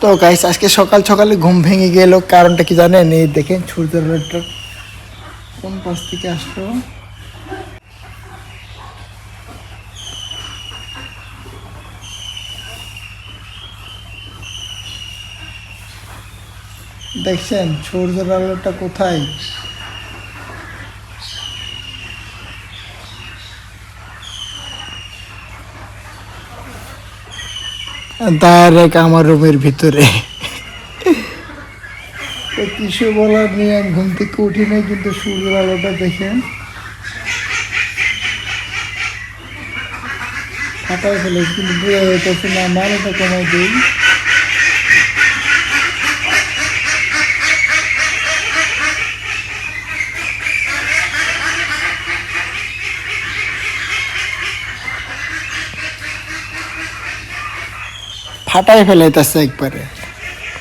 তো গাইস আজকে সকাল সকালে ঘুম ভেঙে গেল, কারণটা কি জানেন? এই দেখেন সূর্যের আলোটা কোন পাশ থেকে আসলো। দেখছেন সূর্যের আলোটা কোথায়? ডাইরেক্ট আমার রুমের ভিতরে। তো কিছু বলার নেই, আমি ঘুম থেকে উঠি নাই, কিন্তু সূর্যের আলোটা দেখেন ফাটাই ফেলে, কিন্তু বোঝা যাইতেছে না। মালাটা কমাই দিই। ফাটাই ফেলাইতেছে একবারে।